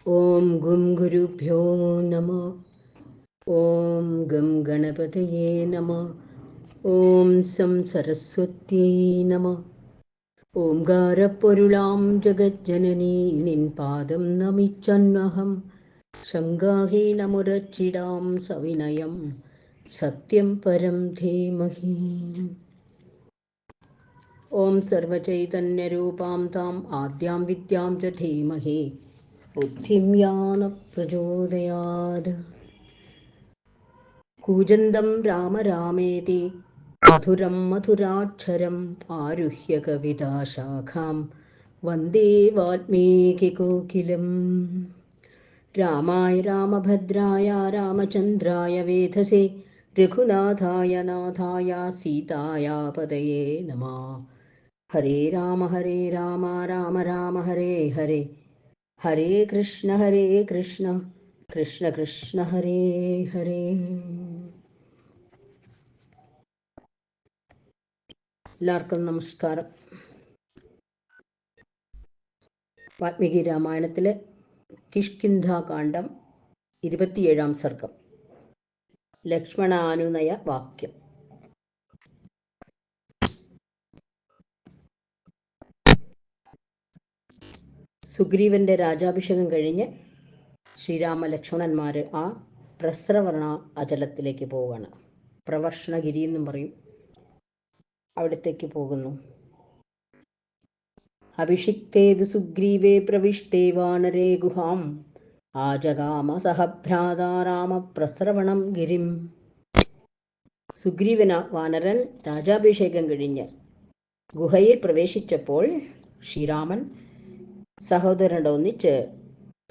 ഓം ഗും ഗുരുഭ്യോ നമ. ഓം ഗം ഗണപതയേ നമ. ഓം സം സരസ്വത്യൈ നമ. ഓംകാരപ്പൊരുളാം ജഗജ്ജനനീ നിൻ പാദം നമിച്ചന്നഹം. ശങ്കാഹീനമുരച്ചിടാം സവിനയം സത്യം പരം ധീമഹി. ഓം സർവചൈതന്യരൂപാം താം ആദ്യാം വിദ്യാം ച ധീമഹി ബുദ്ധിം യാന പ്രചോദയാത്. കൂജന്തം രാമ രാമേതി മധുരം മധുരാക്ഷരം ആരുഹ്യ കവിതാശാഖാം വന്ദേ വാൽമീകികോകിലം. രാമായ രാമഭദ്രായ രാമചന്ദ്രായ വേധസേ രഘുനാഥായ നാഥായ സീതായ പതയേ നമഃ. ഹരേ രാമ രാമ രാമ ഹരേ ഹരേ, ഹരേ കൃഷ്ണ കൃഷ്ണ കൃഷ്ണ ഹരേ ഹരേ. എല്ലാവർക്കും നമസ്കാരം. വാൽമീകി രാമായണത്തിലെ കിഷ്കിന്ധാകാന്ഡം 27-ാം സർഗം. ലക്ഷ്മണാനുനയ വാക്യം. സുഗ്രീവന്റെ രാജാഭിഷേകം കഴിഞ്ഞ് ശ്രീരാമ ലക്ഷ്മണന്മാർ ആ പ്രസ്രവർണ അചലത്തിലേക്ക് പോവുകയാണ്. പ്രവർഷണഗിരി എന്നും പറയും. അവിടത്തേക്ക് പോകുന്നു. അഭിഷിക്തേതു സുഗ്രീവേ പ്രവിഷ്ടേ വാനരേ ഗുഹാം ആജഗാമ സഹഭ്രാതാ രാമപ്രസ്രവണം ഗിരിം. സുഗ്രീവന വാനരൻ രാജാഭിഷേകം കഴിഞ്ഞ് ഗുഹയിൽ പ്രവേശിച്ചപ്പോൾ ശ്രീരാമൻ സഹോദരനോടൊന്നിച്ച്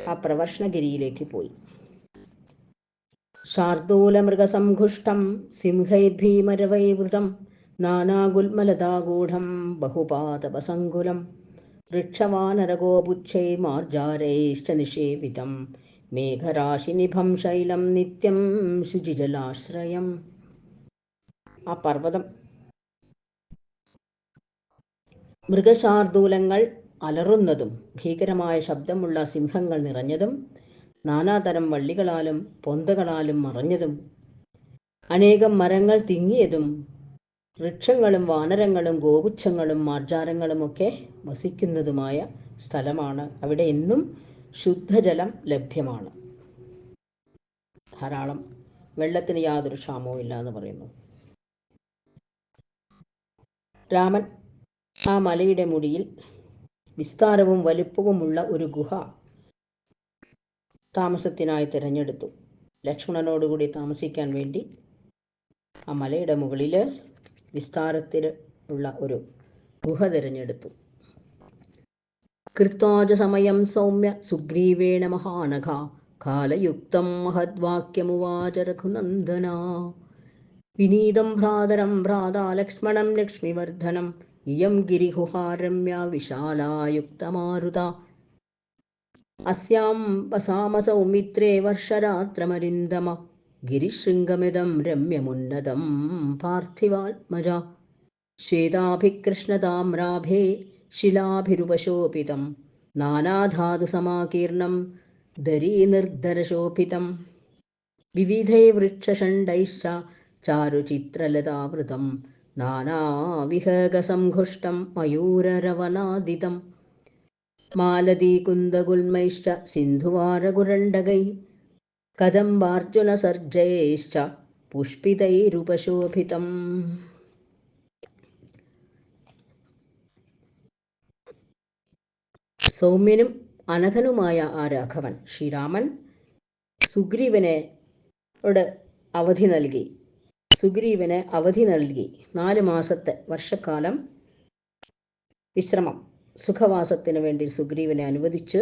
ആ പ്രവർഷണഗിരിയിലേക്ക് പോയി. ശാർദൂലമൃഗസംഘുഷ്ടം സിംഹൈർഭീമരവൈവൃതം നാനാഗുൽമലതാഗൂഢം ബഹുപാദപസങ്കുലം വൃക്ഷവാനരഗോപുച്ഛൈർമാർജാരൈശ്ച നിഷേവിതം മേഘരാശിനിഭം ശൈലം നിത്യം ശുചിജലാശ്രയം. ആ പർവ്വതം മൃഗശാർദൂലങ്ങൾ അലറുന്നതും ഭീകരമായ ശബ്ദമുള്ള സിംഹങ്ങൾ നിറഞ്ഞതും നാനാതരം വള്ളികളാലും പൊന്തകളാലും മറഞ്ഞതും അനേകം മരങ്ങൾ തിങ്ങിയതും വൃക്ഷങ്ങളും വാനരങ്ങളും ഗോപുച്ഛങ്ങളും മാർജാരങ്ങളുമൊക്കെ വസിക്കുന്നതുമായ സ്ഥലമാണ്. അവിടെ എന്നും ശുദ്ധജലം ലഭ്യമാണ്. ധാരാളം വെള്ളത്തിന് യാതൊരു ക്ഷാമവും ഇല്ല എന്ന് പറയുന്നു. രാമൻ ആ മലയുടെ മുടിയിൽ വിസ്താരവും വലുപ്പവുമുള്ള ഒരു ഗുഹ താമസത്തിനായി തിരഞ്ഞെടുത്തു. ലക്ഷ്മണനോടുകൂടി താമസിക്കാൻ വേണ്ടി ആ മലയുടെ മുകളിൽ വിസ്താരത്തിൽ ഉള്ള ഒരു ഗുഹ തിരഞ്ഞെടുത്തു. കൃത്വാജ സമയം സൗമ്യ സുഗ്രീവേണ മഹാനഘ കാലയുക്തം മഹദ്വാക്യമുവാച രഘുനന്ദന. വിനീതം ഭ്രാതരം ഭ്രാതാ ലക്ഷ്മണം ലക്ഷ്മിവർദ്ധനം ഇയം ഗിരിഗുഹാരമ്യ വിശാലായുക്തമാരുത. അസ്യാം വസാമ സൗമിത്രേ വർഷരാത്രമരിന്ദമ ഗിരിശൃംഗമിദം രമ്യമുന്നതം പാർത്ഥിവാത്മജ. ശ്വേതാഭികൃഷ്ണതാമ്രാഭേ ശിലാഭിരുപശോഭിതം നാനാധാതുസമാകീർണം ദരീനിർധരശോഭിതം വിവിധൈർവൃക്ഷഷണ്ഡൈശ്ച ചാരുചിത്രലതാവൃതം നാനാവിഹഗസംഘുഷ്ടം മയൂരരവനാദിതം മാലതീകുന്ദഗുൽമൈശ്ച സിന്ധുവാരഗുരണ്ഡകൈ കദംബാർജുനസർജൈശ്ച പുഷ്പിതൈരുപശോഭിതം. സൗമ്യനും അനഘനുമായ ആ രാഘവൻ ശ്രീരാമൻ സുഗ്രീവന് അവധി നൽകി 4 മാസത്തെ വർഷക്കാലം വിശ്രമം സുഖവാസത്തിന് വേണ്ടി സുഗ്രീവനെ അനുവദിച്ച്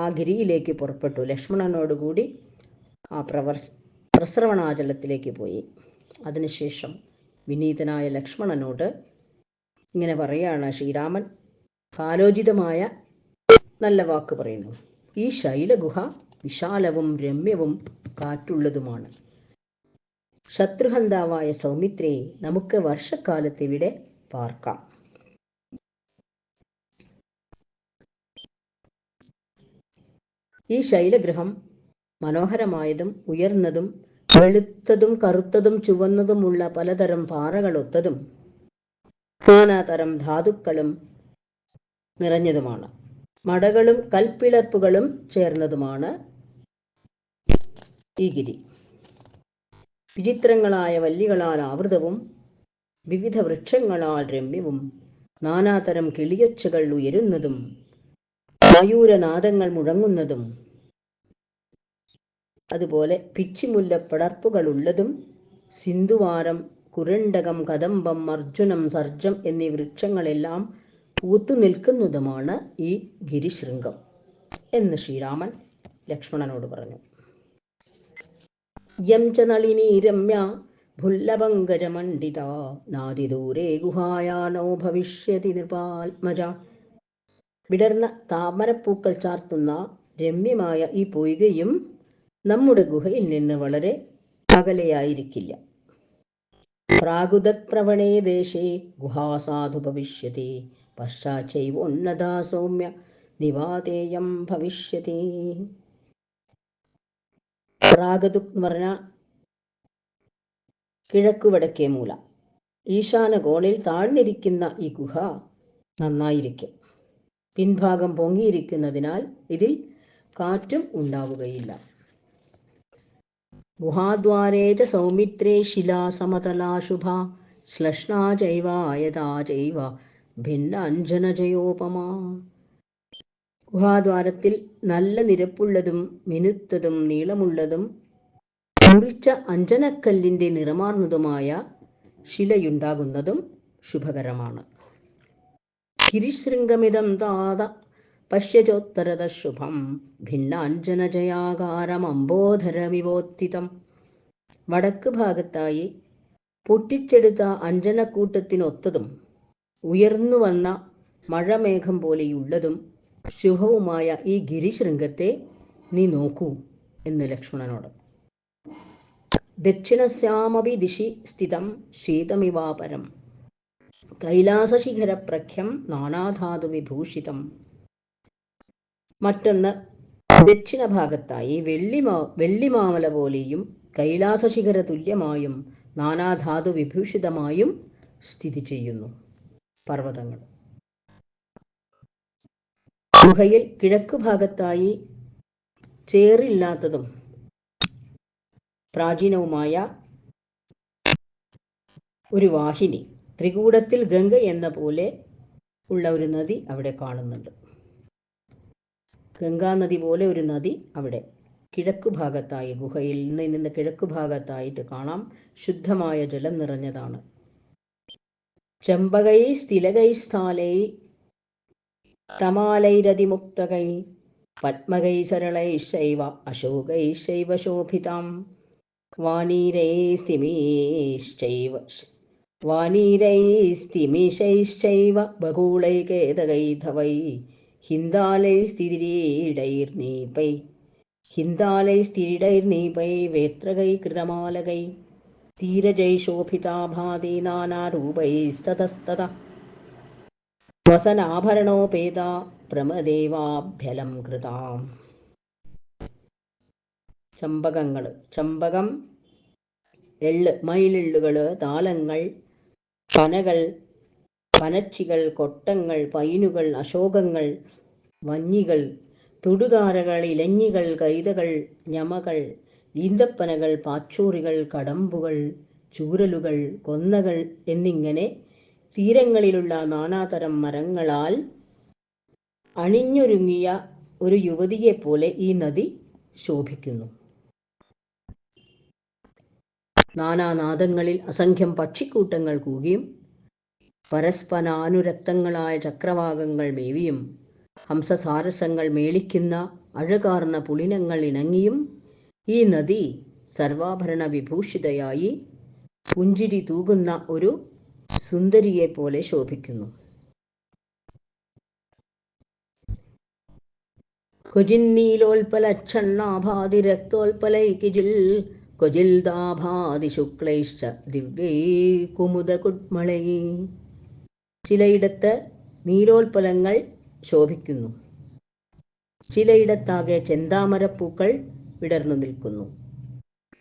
ആ ഗിരിയിലേക്ക് പുറപ്പെട്ടു. ലക്ഷ്മണനോടുകൂടി ആ പ്രസ്രവണാചലത്തിലേക്ക് പോയി. അതിനുശേഷം വിനീതനായ ലക്ഷ്മണനോട് ഇങ്ങനെ പറയുകയാണ് ശ്രീരാമൻ. കാലോചിതമായ നല്ല വാക്ക് പറയുന്നു. ഈ ശൈലഗുഹ വിശാലവും രമ്യവും കാറ്റുള്ളതുമാണ്. ശത്രുഹന്താവായ സൗമിത്രയെ നമുക്ക് വർഷക്കാലത്ത് ഇവിടെ പാർക്കാം. ഈ ശൈലഗൃഹം മനോഹരമായതും ഉയർന്നതും വെളുത്തതും കറുത്തതും ചുവന്നതുമുള്ള പലതരം പാറകളൊത്തതും നാനാതരം ധാതുക്കളും നിറഞ്ഞതുമാണ്. മടകളും കൽപ്പിളർപ്പുകളും ചേർന്നതുമാണ് ഈ ഗിരി. വിചിത്രങ്ങളായ വല്ലികളാൽ ആവൃതവും വിവിധ വൃക്ഷങ്ങളാൽ രമ്യവും നാനാതരം കിളിയൊച്ചകൾ ഉയരുന്നതും മയൂരനാദങ്ങൾ മുഴങ്ങുന്നതും അതുപോലെ പിച്ചിമുല്ലപ്പടർപ്പുകളുള്ളതും സിന്ധുവാരം, കുരണ്ടകം, കദംബം, അർജുനം, സർജം എന്നീ വൃക്ഷങ്ങളെല്ലാം പൂത്തു നിൽക്കുന്നതുമാണ് ഈ ഗിരിശൃംഗം എന്ന് ശ്രീരാമൻ ലക്ഷ്മണനോട് പറഞ്ഞു. യം ച നളിനീ രമ്യ ഭുല്ലപങ്കജമണ്ഡിത നാദിദൂരേ ഗുഹായാനോ ഭവിഷ്യതി നൃപാത്മജ. വിടർന്ന താമരപ്പൂക്കൾ ചാർത്തുന്ന രമ്യമായ ഈ പൊയ്കയും നമ്മുടെ ഗുഹയിൽ നിന്ന് വളരെ അകലെയായിരിക്കില്ല. പ്രാഗുദപ്രവണേ ദേശേ ഗുഹാസാധു ഭവിഷ്യതി പശ്ചാച്ചൈവോന്നതാ സൗമ്യ നിവാതേയം ഭവിഷ്യതി. പ്രാഗതുക് എന്ന് പറഞ്ഞാൽ കിഴക്കുവടക്കേ മൂല. ഈശാന കോണിൽ താഴ്ന്നിരിക്കുന്ന ഈ ഗുഹ നന്നായിരിക്കും. പിൻഭാഗം പൊങ്ങിയിരിക്കുന്നതിനാൽ ഇതിൽ കാറ്റും ഉണ്ടാവുകയില്ല. ഗുഹാദ്വാരേ ച സൗമിത്രേ ശിലാ സമതലാ ശുഭാ ശ്ലഷ്ണാ ചൈവ ആയതാ ചൈവ ഭിന്നാഞ്ജനജയോപമാ. ഗുഹാദ്വാരത്തിൽ നല്ല നിരപ്പുള്ളതും മിനുത്തതും നീളമുള്ളതും മുറിച്ച അഞ്ജനക്കല്ലിൻ്റെ നിറമാർന്നതുമായ ശിലയുണ്ടാകുന്നതും ശുഭകരമാണ്. ഗിരിശൃംഗമിതം താത പശ്യചോത്തരത ശുഭം ഭിന്നാഞ്ജനജയാകാരമംബോധരമിവോത്തിതം. വടക്ക് ഭാഗത്തായി പൊട്ടിച്ചെടുത്ത അഞ്ജനക്കൂട്ടത്തിനൊത്തതും ഉയർന്നു വന്ന മഴമേഘം പോലെയുള്ളതും ശുഭവുമായ ഈ ഗിരിശൃംഗത്തെ നീ നോക്കൂ എന്ന് ലക്ഷ്മണനോട്. ദക്ഷിണസ്യാമപി ദിശി സ്ഥിതം ശീതമിവാപരം കൈലാസശിഖരപ്രഖ്യം നാനാധാതു വിഭൂഷിതം. മറ്റൊന്ന് ദക്ഷിണ ഭാഗത്തായി വെള്ളിമാമല പോലെയും കൈലാസശിഖര തുല്യമായും നാനാധാതു വിഭൂഷിതമായും സ്ഥിതി ചെയ്യുന്നു പർവ്വതങ്ങൾ. ഗുഹയിൽ കിഴക്കു ഭാഗത്തായി ചേറില്ലാത്തതും പ്രാചീനവുമായ ഒരു വാഹിനി, ത്രികൂടത്തിൽ ഗംഗ എന്ന പോലെ ഉള്ള ഒരു നദി അവിടെ കാണുന്നുണ്ട്. ഗംഗാനദി പോലെ ഒരു നദി അവിടെ കിഴക്കു ഭാഗത്തായി, ഗുഹയിൽ നിന്ന് കിഴക്കു ഭാഗത്തായിട്ട് കാണാം. ശുദ്ധമായ ജലം നിറഞ്ഞതാണ്. ചമ്പകൈ സ്ഥിലകൈ സ്ഥാലൈ തമാലൈരതിമുക്തകൈ പത്മകൈ സരളൈശ്ചൈവ അശോകൈശ്ചൈവ ശോഭിതാം വാനീരൈസ്തിമിശൈശ്ചൈവ ബഹൂളൈകേതകൈധവൈ ഹിന്ദാലൈസ്തിരീടൈർനീപൈ വേത്രകൈ കൃതമാലകൈ തീരജൈ ശോഭിതാഭാതി നാനാരൂപൈസ്തതസ്തത വസനാഭരണോപേത പ്രമദേവാഭ്യലം കൃതാം. ചമ്പകങ്ങൾ, ചമ്പകം, എള്ള്, മയിലെള്ളുകൾ, താലങ്ങൾ, പനകൾ, പനച്ചികൾ, കൊട്ടങ്ങൾ, പൈനുകൾ, അശോകങ്ങൾ, വഞ്ഞികൾ, തൊടുകാരകൾ, ഇലഞ്ഞികൾ, കൈതകൾ, ഞമകൾ, ഈന്തപ്പനകൾ, പാച്ചോറികൾ, കടമ്പുകൾ, ചൂരലുകൾ, കൊന്നകൾ എന്നിങ്ങനെ തീരങ്ങളിലുള്ള നാനാതരം മരങ്ങളാൽ അണിഞ്ഞൊരുങ്ങിയ ഒരു യുവതിയെപ്പോലെ ഈ നദി ശോഭിക്കുന്നു. നാനാനാദങ്ങളിൽ അസംഖ്യം പക്ഷിക്കൂട്ടങ്ങൾ കൂകിയും പരസ്പരാനുരക്തങ്ങളായ ചക്രവാകങ്ങൾ മേവിയും ഹംസസാരസങ്ങൾ മേളിക്കുന്ന അഴകാർന്ന പുളിനങ്ങൾ ഇണങ്ങിയും ഈ നദി സർവാഭരണ വിഭൂഷിതയായി പുഞ്ചിരി തൂകുന്ന ഒരു സുന്ദരിയെപ്പോലെ ശോഭിക്കുന്നു. ക്വചിന്നീലോൽപലക്ഷണ്ണാഭാതി രക്തോൽപലൈകിജിൽ ക്വചിൽദാഭാതി ശുക്ലൈശ്ച ദിവ്യൈ കുമുദകുട്മളൈ. ചിലയിടത്ത് നീലോൽപലങ്ങൾ ശോഭിക്കുന്നു, ചിലയിടത്താകെ ചെന്താമരപ്പൂക്കൾ വിടർന്നു നിൽക്കുന്നു.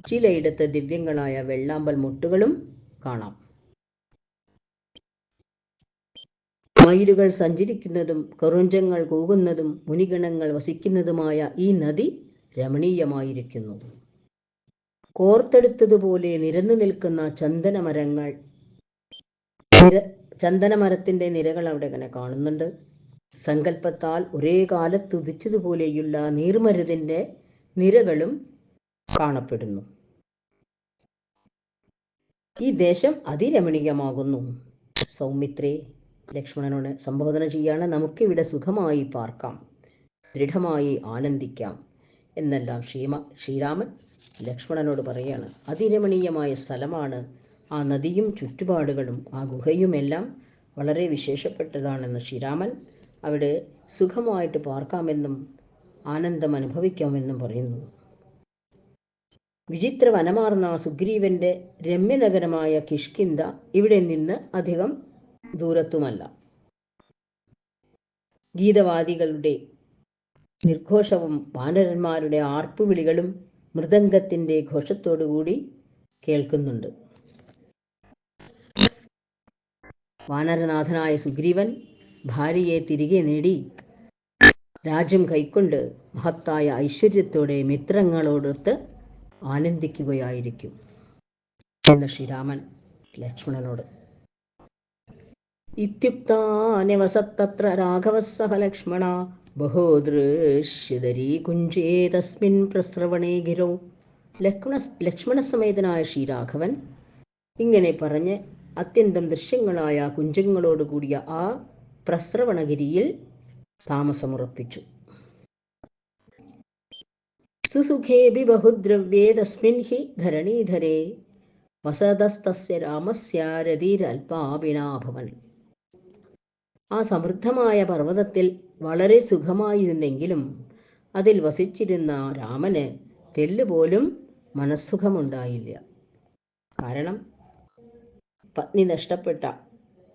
ചിലയിടത്ത് ദിവ്യങ്ങളായ വെള്ളാമ്പൽ മുട്ടുകളും കാണാം. മയിലുകൾ സഞ്ചരിക്കുന്നതും കറുഞ്ചങ്ങൾ കൂകുന്നതും മുനിഗണങ്ങൾ വസിക്കുന്നതുമായ ഈ നദി രമണീയമായിരിക്കുന്നു. കോർത്തെടുത്തതുപോലെ നിരന്നു നിൽക്കുന്ന ചന്ദനമരത്തിന്റെ നിരകൾ അവിടെ ഇങ്ങനെ കാണുന്നുണ്ട്. സങ്കല്പത്താൽ ഒരേ കാലത്ത് ഉദിച്ചതുപോലെയുള്ള നീർമരുതിന്റെ നിരകളും കാണപ്പെടുന്നു. ഈ ദേശം അതിരമണീയമാകുന്നു. സൗമിത്രേ, ലക്ഷ്മണനോട് സംബോധന ചെയ്യാണ്. നമുക്കിവിടെ സുഖമായി പാർക്കാം, ദൃഢമായി ആനന്ദിക്കാം എന്നെല്ലാം ശ്രീരാമൻ ലക്ഷ്മണനോട് പറയാണ്. അതിരമണീയമായ സ്ഥലമാണ് ആ നദിയും ചുറ്റുപാടുകളും ആ ഗുഹയുമെല്ലാം വളരെ വിശേഷപ്പെട്ടതാണെന്ന് ശ്രീരാമൻ അവിടെ സുഖമായിട്ട് പാർക്കാമെന്നും ആനന്ദം അനുഭവിക്കാമെന്നും പറയുന്നു. വിചിത്ര വനമാർന്ന സുഗ്രീവന്റെ രമ്യനഗരമായ കിഷ്കിന്ധ ഇവിടെ നിന്ന് അധികം ദൂരത്തുമല്ല. ഗീതവാദികളുടെ നിർഘോഷവും വാനരന്മാരുടെ ആർപ്പുവിളികളും മൃദംഗത്തിന്റെ ഘോഷത്തോടുകൂടി കേൾക്കുന്നുണ്ട്. വാനരനാഥനായ സുഗ്രീവൻ ഭാര്യയെ തിരികെ നേടി രാജ്യം കൈക്കൊണ്ട് മഹത്തായ ഐശ്വര്യത്തോടെ മിത്രങ്ങളോടൊത്ത് ആനന്ദിക്കുകയായിരിക്കും എന്ന് ശ്രീരാമൻ ലക്ഷ്മണനോട്. ഇത്യുക്താന്യവസത്തത്ര രാഘവഃ സഹ ലക്ഷ്മണ ബഹോദൃശ്യതരീ കുഞ്ചേ തസ്മിൻ പ്രസ്രവണേ ഗിരൗ. ലക്ഷ്മണസമേതനായ ശ്രീരാഘവൻ ഇങ്ങനെ പറഞ്ഞ് അത്യന്തം ദൃശ്യങ്ങളായ കുഞ്ചങ്ങളോടുകൂടിയ ആ പ്രസ്രവണഗിരിയിൽ താമസമുറപ്പിച്ചു. സുസുഖേഭി ബഹുദ്രവ്യേ തസ്മിൻ ഹി ധരണീധരേ വസതസ്തസ്യ രാമസ്യ രതിരൽപാഭിനാഭവൻ. ആ സമൃദ്ധമായ പർവ്വതത്തിൽ വളരെ സുഖമായിരുന്നെങ്കിലും അതിൽ വസിച്ചിരുന്ന രാമന് തെല്ലുപോലും മനസ്സുഖമുണ്ടായില്ല. കാരണം പത്നി നഷ്ടപ്പെട്ട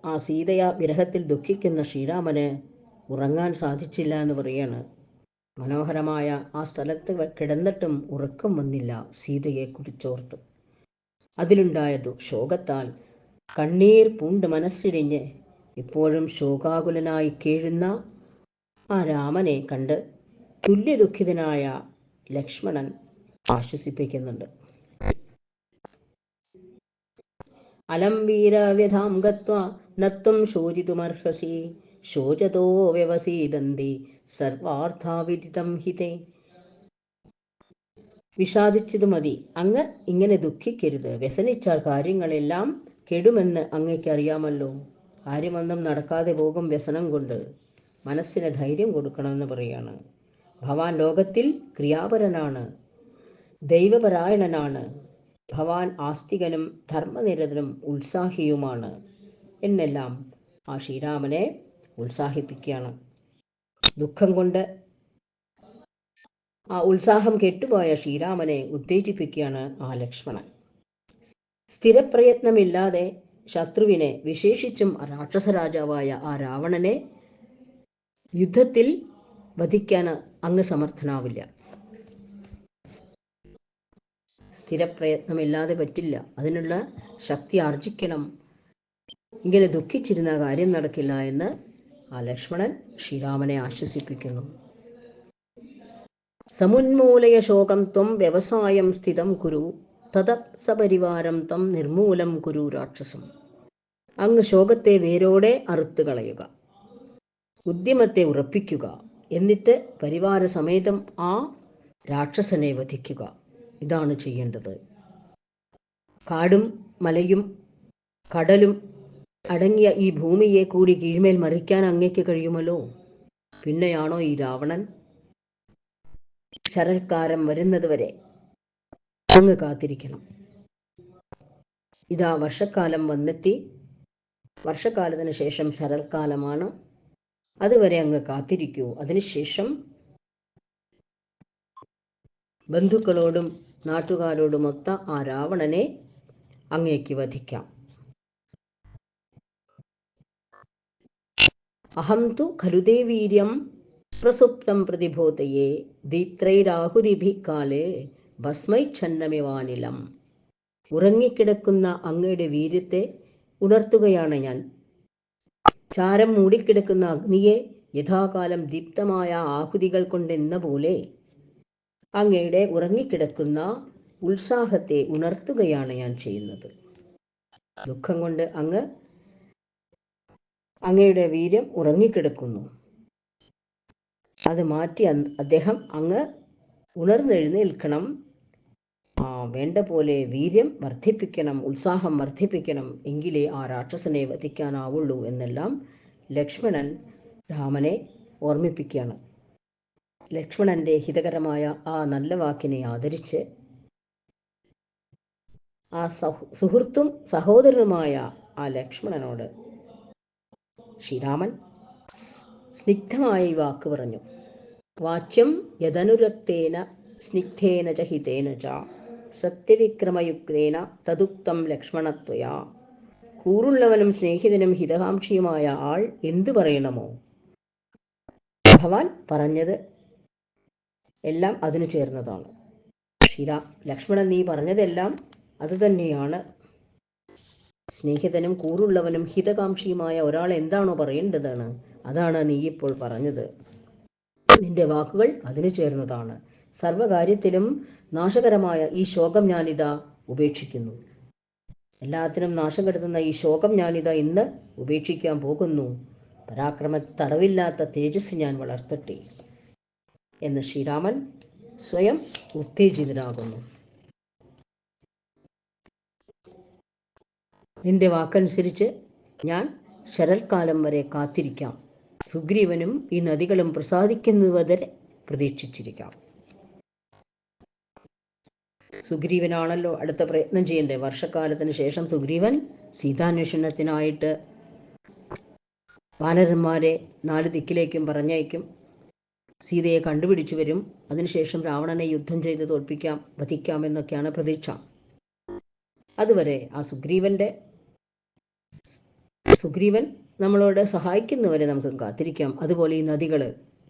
ആ സീതയാ വിരഹത്തിൽ ദുഃഖിക്കുന്ന ശ്രീരാമന് ഉറങ്ങാൻ സാധിച്ചില്ല എന്ന് പറയാണ്. മനോഹരമായ ആ സ്ഥലത്ത് കിടന്നിട്ടും ഉറക്കം വന്നില്ല സീതയെ കുറിച്ചോർത്ത്. അതിലുണ്ടായ ശോകത്താൽ കണ്ണീർ പൂണ്ട് മനസ്സിടിഞ്ഞ് ഇപ്പോഴും ശോകാകുലനായി കേഴുന്ന ആ രാമനെ കണ്ട് തുല്യദുഃഖിതനായ ലക്ഷ്മണൻ ആശ്വസിപ്പിക്കുന്നുണ്ട്. അലം വീരവ്യഥാം ഗത്വാ നത്വം ശോചിതുമർഹസി ശോചതോ വ്യവസീദന്തി സർവാർത്ഥാവിദിതം ഹിതേ. വിഷാദിച്ചത് മതി, അങ്ങ് ഇങ്ങനെ ദുഃഖിക്കരുത്. വ്യസനിച്ചാൽ കാര്യങ്ങളെല്ലാം കെടുമെന്ന് അങ്ങയ്ക്കറിയാമല്ലോ. കാര്യമൊന്നും നടക്കാതെ പോകും വ്യസനം കൊണ്ട്. മനസ്സിന് ധൈര്യം കൊടുക്കണമെന്ന് പറയാണ്. ഭവാൻ ലോകത്തിൽ ക്രിയാപരനാണ്, ദൈവപരായണനാണ്. ഭവാൻ ആസ്തികനും ധർമ്മനിരതനും ഉത്സാഹിയുമാണ് എന്നെല്ലാം ആ ശ്രീരാമനെ ഉത്സാഹിപ്പിക്കുകയാണ്. ദുഃഖം കൊണ്ട് ആ ഉത്സാഹം കെട്ടുപോയ ശ്രീരാമനെ ഉത്തേജിപ്പിക്കുകയാണ് ആ ലക്ഷ്മണൻ. സ്ഥിരപ്രയത്നമില്ലാതെ ശത്രുവിനെ, വിശേഷിച്ചും രാക്ഷസ രാജാവായ ആ രാവണനെ യുദ്ധത്തിൽ വധിക്കാൻ അങ്ങ് സമർത്ഥനാവില്ല. സ്ഥിരപ്രയത്നമില്ലാതെ പറ്റില്ല, അതിനുള്ള ശക്തി ആർജിക്കണം. ഇങ്ങനെ ദുഃഖിച്ചിരുന്ന കാര്യം നടക്കില്ല എന്ന് ആ ലക്ഷ്മണൻ ശ്രീരാമനെ ആശ്വസിപ്പിക്കുന്നു. സമുന്മൂലയ ശോകം ത്വം വ്യവസായം സ്ഥിതം കുരു തത സപരിവാരം തം നിർമൂലം കുരു രാക്ഷസം. അങ്ങ് ശോകത്തെ വേരോടെ അറുത്ത് കളയുക, ഉദ്യമത്തെ ഉറപ്പിക്കുക, എന്നിട്ട് പരിവാര സമേതം ആ രാക്ഷസനെ വധിക്കുക. ഇതാണ് ചെയ്യേണ്ടത്. കാടും മലയും കടലും അടങ്ങിയ ഈ ഭൂമിയെ കൂടി കീഴ്മേൽ മറിക്കാൻ അങ്ങയ്ക്ക് കഴിയുമല്ലോ. പിന്നെയാണോ ഈ രാവണൻ? ശരൽക്കാലം വരുന്നത് വരെ അങ്ങ് കാത്തിരിക്കണം. ഇതാ വർഷക്കാലം വന്നെത്തി. വർഷക്കാലത്തിന് ശേഷം ശരൽക്കാലമാണ്. അതുവരെ അങ്ങ് കാത്തിരിക്കൂ. അതിനുശേഷം ബന്ധുക്കളോടും നാട്ടുകാരോടുമൊത്ത ആ രാവണനെ അങ്ങേക്ക് വധിക്കാം. അഹം തു ഖലുദേ വീര്യം പ്രസുപ്തം പ്രതിബോധയെ ദീപ്ത്രൈരാഹുരിഭിः കാലേ ഭസ്മൈച്ഛന്നമിവാനിലം. ഉറങ്ങിക്കിടക്കുന്ന അങ്ങയുടെ വീര്യത്തെ ഉണർത്തുകയാണ് ഞാൻ. ചാരം മൂടിക്കിടക്കുന്ന അഗ്നിയെ യഥാകാലം ദീപ്തമായ ആഹുതികൾ കൊണ്ടെന്ന പോലെ അങ്ങയുടെ ഉറങ്ങിക്കിടക്കുന്ന ഉത്സാഹത്തെ ഉണർത്തുകയാണ് ഞാൻ ചെയ്യുന്നത്. ദുഃഖം കൊണ്ട് അങ്ങയുടെ വീര്യം ഉറങ്ങിക്കിടക്കുന്നു. അത് മാറ്റി അദ്ദേഹം അങ്ങ് ഉണർന്നെഴുന്നേൽക്കണം. വേണ്ട പോലെ വീര്യം വർദ്ധിപ്പിക്കണം, ഉത്സാഹം വർദ്ധിപ്പിക്കണം, എങ്കിലേ ആ രാക്ഷസനെ വധിക്കാനാവുള്ളൂ എന്നെല്ലാം ലക്ഷ്മണൻ രാമനെ ഓർമ്മിപ്പിക്കുകയാണ്. ലക്ഷ്മണന്റെ ഹിതകരമായ ആ നല്ല വാക്കിനെ ആദരിച്ച് ആ സുഹൃത്തും സഹോദരനുമായ ആ ലക്ഷ്മണനോട് ശ്രീരാമൻ സ്നിഗ്ധമായി വാക്ക് പറഞ്ഞു. വാച്യം യദനുരക്തേന സ്നിഗ്ധേന ച ഹിതേന ച സത്യവിക്രമയുക്തേന തദുക്തം ലക്ഷ്മണത്വയാ. കൂറുള്ളവനും സ്നേഹിതനും ഹിതകാംക്ഷിയുമായ ആൾ എന്തു പറയണമോ ഭഗവാൻ പറഞ്ഞത് എല്ലാം അതിനു ചേർന്നതാണ്. ലക്ഷ്മണൻ നീ പറഞ്ഞതെല്ലാം അതുതന്നെയാണ്. സ്നേഹിതനും കൂറുള്ളവനും ഹിതകാംക്ഷിയുമായ ഒരാൾ എന്താണോ പറയേണ്ടതാണ് അതാണ് നീ ഇപ്പോൾ പറഞ്ഞത്. നിന്റെ വാക്കുകൾ അതിനു ചേർന്നതാണ്. സർവകാര്യത്തിലും നാശകരമായ ഈ ശോകം ഞാനിതാ ഉപേക്ഷിക്കുന്നു. എല്ലാത്തിനും നാശം കെടുത്തുന്ന ഈ ശോകം ഞാനിതാ ഇന്ന് ഉപേക്ഷിക്കാൻ പോകുന്നു. പരാക്രമ തടവില്ലാത്ത തേജസ് ഞാൻ വളർത്തട്ടെ എന്ന് ശ്രീരാമൻ സ്വയം ഉത്തേജിതനാകുന്നു. നിന്റെ വാക്കനുസരിച്ച് ഞാൻ ശരൽക്കാലം വരെ കാത്തിരിക്കാം. സുഗ്രീവനും ഈ നദികളും പ്രസാദിക്കുന്നതുവരെ പ്രതീക്ഷിച്ചിരിക്കാം. സുഗ്രീവനാണല്ലോ അടുത്ത പ്രയത്നം ചെയ്യേണ്ടത്. വർഷക്കാലത്തിന് ശേഷം സുഗ്രീവൻ സീതാന്വേഷണത്തിനായിട്ട് വാനരന്മാരെ 4 ദിക്കിലേക്കും പറഞ്ഞയക്കും. സീതയെ കണ്ടുപിടിച്ചു വരും. അതിനുശേഷം രാവണനെ യുദ്ധം ചെയ്ത് തോൽപ്പിക്കാം, വധിക്കാമെന്നൊക്കെയാണ് പ്രതീക്ഷ. അതുവരെ ആ സുഗ്രീവൻ നമ്മളോട് സഹായിക്കുന്നവരെ നമുക്ക് കാത്തിരിക്കാം. അതുപോലെ ഈ നദികൾ,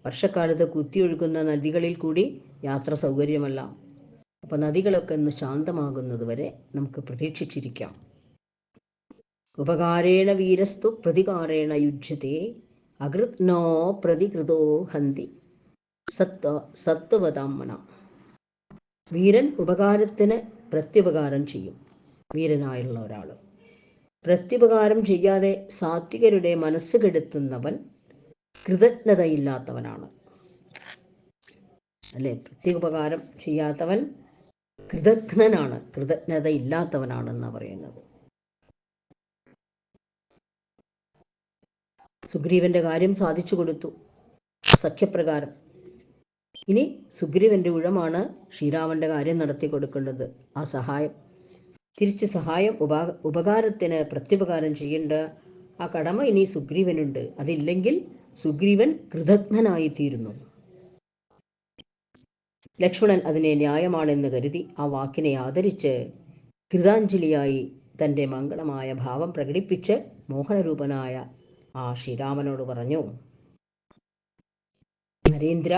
വർഷക്കാലത്ത് കുത്തിയൊഴുകുന്ന നദികളിൽ കൂടി യാത്ര സൗകര്യമല്ല. അപ്പം നദികളൊക്കെ ഒന്ന് ശാന്തമാകുന്നത് വരെ നമുക്ക് പ്രതീക്ഷിച്ചിരിക്കാം. ഉപകാരേണ വീരസ്തു പ്രതികാരേണ യുജ്യത്തെ അകൃത്നോ പ്രതികൃതോ ഹന്തി സത്വവതാമന. വീരൻ ഉപകാരത്തിന് പ്രത്യുപകാരം ചെയ്യും. വീരനായുള്ള ഒരാൾ പ്രത്യുപകാരം ചെയ്യാതെ സാത്വികരുടെ മനസ്സ് കെടുത്തുന്നവൻ കൃതജ്ഞതയില്ലാത്തവനാണ്. അല്ലെ? പ്രത്യുപകാരം ചെയ്യാത്തവൻ കൃതജ്ഞനാണ്, കൃതജ്ഞതയില്ലാത്തവനാണെന്നാണ് പറയുന്നത്. സുഗ്രീവന്റെ കാര്യം സാധിച്ചു കൊടുത്തു സഖ്യപ്രകാരം. ഇനി സുഗ്രീവന്റെ ഊഴമാണ് ശ്രീരാമന്റെ കാര്യം നടത്തി കൊടുക്കേണ്ടത്. ആ സഹായം, തിരിച്ച് സഹായം, ഉപകാരത്തിന് പ്രത്യുപകാരം ചെയ്യേണ്ട ആ കടമ ഇനി സുഗ്രീവനുണ്ട്. അതില്ലെങ്കിൽ സുഗ്രീവൻ കൃതജ്ഞനായിത്തീരുന്നു. ലക്ഷ്മണൻ അതിനെ ന്യായമാണെന്ന് കരുതി ആ വാക്കിനെ ആദരിച്ച് കൃതാഞ്ജലിയായി തൻ്റെ മംഗളമായ ഭാവം പ്രകടിപ്പിച്ച് മോഹനരൂപനായ ആ ശ്രീരാമനോട് പറഞ്ഞു, നരേന്ദ്ര,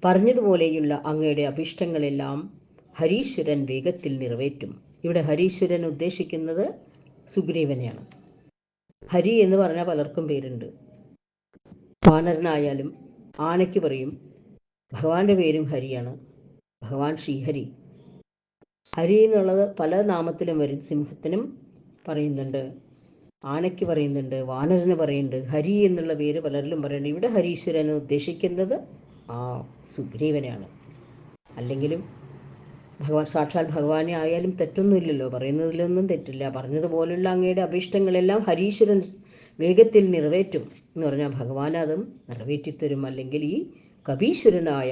പറഞ്ഞതുപോലെയുള്ള അങ്ങയുടെ അഭീഷ്ടങ്ങളെല്ലാം ഹരീശ്വരൻ വേഗത്തിൽ നിറവേറ്റും. ഇവിടെ ഹരീശ്വരൻ ഉദ്ദേശിക്കുന്നത് സുഗ്രീവനെയാണ്. ഹരി എന്ന് പറഞ്ഞാൽ പലർക്കും പേരുണ്ട്. വാനരനായാലും ആനയ്ക്ക് പറയും. ഭഗവാന്റെ പേരും ഹരിയാണ്, ഭഗവാൻ ശ്രീഹരി. ഹരി എന്നുള്ളത് പല നാമത്തിലും വരും. സിംഹത്തിനും പറയുന്നുണ്ട്, ആനയ്ക്ക് പറയുന്നുണ്ട്, വാനരന് പറയുന്നുണ്ട്. ഹരി എന്നുള്ള പേര് പലരിലും പറയുന്നുണ്ട്. ഇവിടെ ഹരീശ്വരൻ ഉദ്ദേശിക്കുന്നത് ആ സുഗ്രീവനെയാണ്. അല്ലെങ്കിലും സാക്ഷാൽ ഭഗവാനെ ആയാലും തെറ്റൊന്നുമില്ലല്ലോ, പറയുന്നതിലൊന്നും തെറ്റില്ല. പറഞ്ഞതുപോലുള്ള അങ്ങയുടെ അഭീഷ്ടങ്ങളെല്ലാം ഹരീശ്വരൻ വേഗത്തിൽ നിറവേറ്റും എന്ന് പറഞ്ഞാൽ ഭഗവാൻ അതും നിറവേറ്റിത്തരും. അല്ലെങ്കിൽ ഈ കപീശ്വരനായ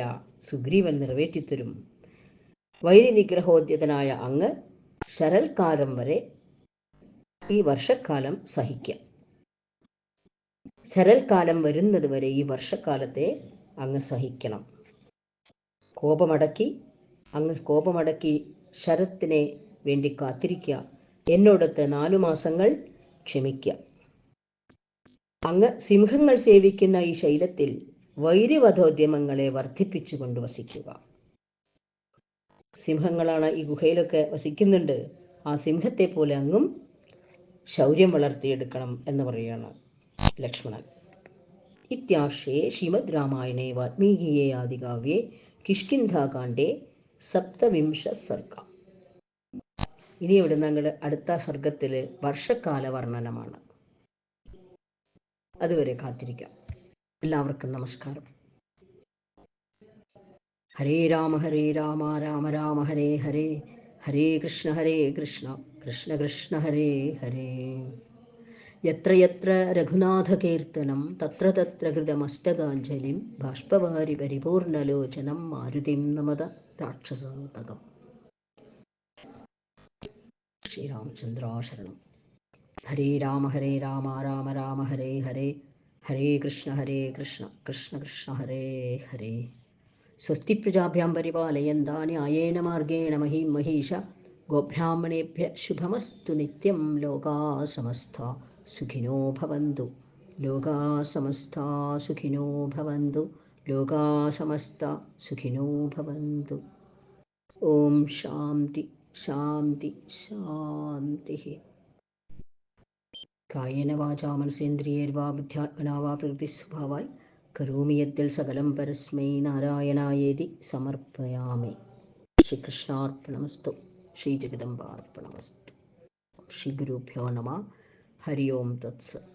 സുഗ്രീവൻ നിറവേറ്റിത്തരും. വൈരിനിഗ്രഹോദ്യതനായ അങ്ങ് ശരൽക്കാലം വരെ ഈ വർഷക്കാലം സഹിക്കാം. ശരൽക്കാലം വരുന്നത് വരെ ഈ വർഷക്കാലത്തെ അങ്ങ് സഹിക്കണം. കോപമടക്കി ശരത്തിനെ വേണ്ടി കാത്തിരിക്കുക. എന്നോടൊത്ത് 4 മാസങ്ങൾ ക്ഷമിക്കുക. അങ്ങ് സിംഹങ്ങൾ സേവിക്കുന്ന ഈ ശൈലത്തിൽ വൈര്യവധോദ്യമങ്ങളെ വർദ്ധിപ്പിച്ചുകൊണ്ട് വസിക്കുക. സിംഹങ്ങളാണ് ഈ ഗുഹയിലൊക്കെ വസിക്കുന്നുണ്ട്. ആ സിംഹത്തെ പോലെ അങ്ങും ശൗര്യം വളർത്തിയെടുക്കണം എന്ന് പറയുകയാണ് ലക്ഷ്മണൻ. ഇത്യാർഷേ ശ്രീമദ് രാമായണേ വാൽമീകിയേ ആദികാവ്യേ കിഷ്കിന്ധാകാണ്ഡേ സപ്തവിംശ സർഗ. ഇനി ഇവിടുന്ന് അങ്ങോട്ട് അടുത്ത സർഗത്തിൽ വർഷക്കാല വർണ്ണനമാണ്. അതുവരെ കാത്തിരിക്കാം. എല്ലാവർക്കും നമസ്കാരം. ഹരേ രാമ രാമ രാമ ഹരേ ഹരേ, ഹരേ കൃഷ്ണ കൃഷ്ണ കൃഷ്ണ ഹരേ ഹരേ. യത്ര യത്ര രഘുനാഥകീർത്തനം തത്ര തത്ര ഹൃതമസ്തകാഞ്ജലിം ബാഷ്പവാരി പരിപൂർണലോചനം മാരുതിം നമത രാക്ഷസാന്തകം. ശ്രീരാമചന്ദ്രാശരണം. ഹരേ രാമ രാമ രാമ ഹരേ ഹരേ, ഹരേ കൃഷ്ണ കൃഷ്ണ കൃഷ്ണ ഹരേ ഹരേ. സ്വസ്തി പ്രജാഭ്യാം പരിപാലയന്താ ന്യായേന മാർഗേണ മഹീം മഹീഷ. ഗോബ്രാഹ്മണേഭ്യ ശുഭമസ്തു നിത്യം. ലോകാ സമസ്താ സുഖിനോ ഭവന്തു. ലോകാ സമസ്താ സുഖിനോ ഭവന്തു. ലോകാ സമസ്താ സുഖിനോ ഭവന്തു. ഓം ശാന്തി ശാന്തി ശാന്തി. കായേന വാചാ മനസേന്ദ്രിയേർവാ ബുദ്ധ്യാത്മനാ വാ പ്രകൃതിസ്വഭാവാൽ കരോമി യദ്ദിൽ സകലം പരസ്മൈ നാരായണായേതി സമർപ്പയാമി. ശ്രീകൃഷ്ണാർപ്പണമസ്തു. ശ്രീജഗദംബാർപ്പണമസ്തു. ശ്രീ ഗുരുഭ്യോ നമഃ. ഹരി ഓം തത്സത്.